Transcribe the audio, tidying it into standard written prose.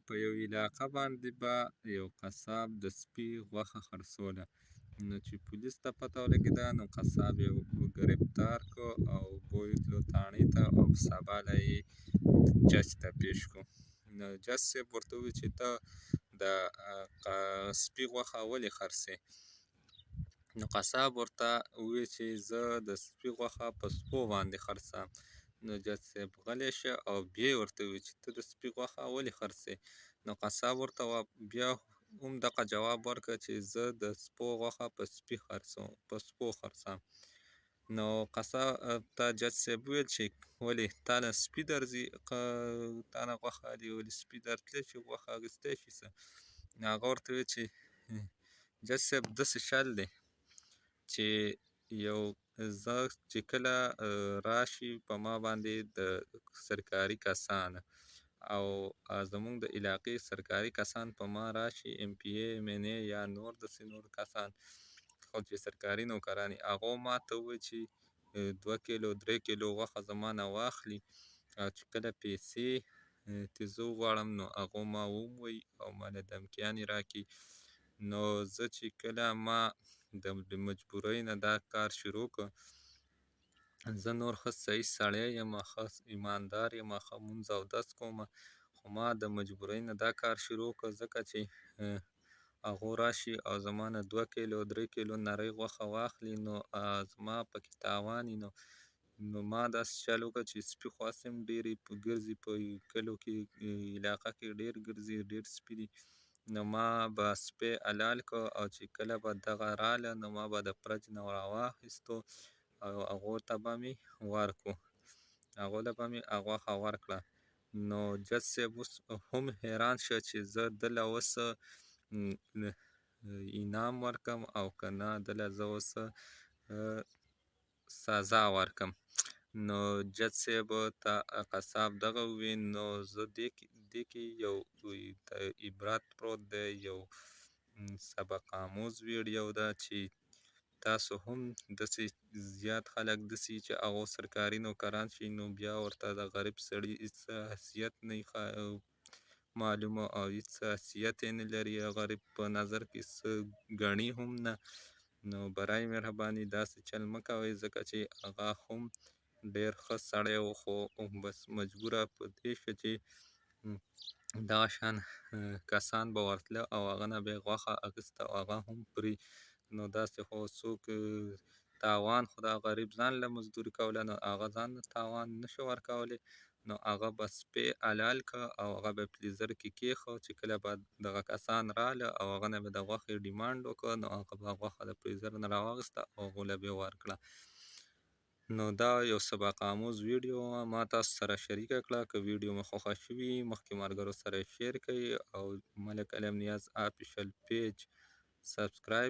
په یو علاقه باندې به یو قصاب د سپي غوښه خرڅوله. نو چې پولیس ته پته ولګېده نو قصاب یې ګرفتار کړ او بوتلو تاڼۍ ته او په سبا له یې جج ته پیش کړو. نو جج صاحب ورته وویل چې ته د سپي غوښه ولې خرڅوې؟ نو قصاب ورته وویل چې زه د سپي غوښه په سپو باندې خرڅوم. نو جج صاحب غلی شه او بیا یې ورته وویل چې ته د سپي غوښه ولې خرڅوې؟ نو قصاب ورته بیا هم دغه جواب ورکړ چې زه د سپو غوښه په سپو خرڅوم. نو قصاب ته جج صاحب وویل چې ولې تا نه سپي درځي، تا نه غوښه دې ولې سپي درتلی چې غوښه اخیستی شي څه؟ نو هغه ورته وویل چې جج صاحب داسې شل دی چې زه چې کله راشي په ما باندې د سرکاري کسان او زموږ د علاقې سرکاري کسان په ما راشي، ام پی ای ایم این ای یا نور داسې نور کسان خو چې سرکاري نوکران وي، هغو ما ته ووایي چې 2 کیلو 3 کیلو غوښه زما نه واخلي او چې کله پیسې ترې زه وغواړم نو هغو ما ووایي او ماله دمکیانې راکړي. نو زه چې کله ما د مجبورۍ نه دا کار شروع کړ، زه نور ښه صحیح سړی یم، ښه ایماندار یم، ښه لمونځ اودس کوم، خو ما د مجبورۍ نه دا کار شروع کړ ځکه چې هغو راشي او زما نه 2 کیلو 3 کیلو نرۍ غوښه واخلي نو زما پکې تاوان وي. نو ما داسې چل وکړ چې سپي خو هسې هم ډېرې ګرځي په کلیو کې، علاقه کې ډېر ګرځي، ډېر سپي دي. نو ما به سپی حلال کړ او چې کله به دغه راله نو ما به د فرج نه راواخیستو او هغو ته به مې ورکړو، هغو ته به مې غوښه ورکړه. نو جج صاحب اوس هم حیران شه چې زه دله اوس انعام ورکړم او که نه دله زه اوس سزا ورکړم. نو جج صاحب ته قصاب دغه وویل نو زه دې کې یو عبرت پروت دی، یو سبق آموز ویډیو ده چې تاسو هم داسې زیات خلک داسې چې هغو سرکاري نوکران شي نو بیا ورته د غریب سړي هېڅ حیثیت نه وي معلومه او هېڅ حیثیت یې نه لري، غریب په نظر کې څه ګڼي هم نه. نو برای مهرباني داسې چل مه کوئ ځکه چې هغه هم ډېر ښه سړی و خو بس مجبوره په دې شه چې دغه شان کسان به ورتله او هغه نه به یې غوښه اخیسته او هغه هم پرې. نو داسې خو څوک تاوان خو دا غریب ځان له مزدوري کوله نو هغه ځان له تاوان نشو ورکولی. نو هغه به سپی حلال کړ او هغه به یې فریزر کې کېښود چې کله به دغه کسان راله او هغه نه به د غوښې ډیمانډ وکړ نو هغه به غوښه د فریزر نه راواخیسته او هغو له به یې ورکړه. نو دا یو سبق آموز ویډیو وه، ما تاسو سره شریکه کړه. که ویډیو مو خوښه شوي مخکې ملګرو سره یې شیر کړئ او ملک علم نیاز آفیشل پیج سبسکرایب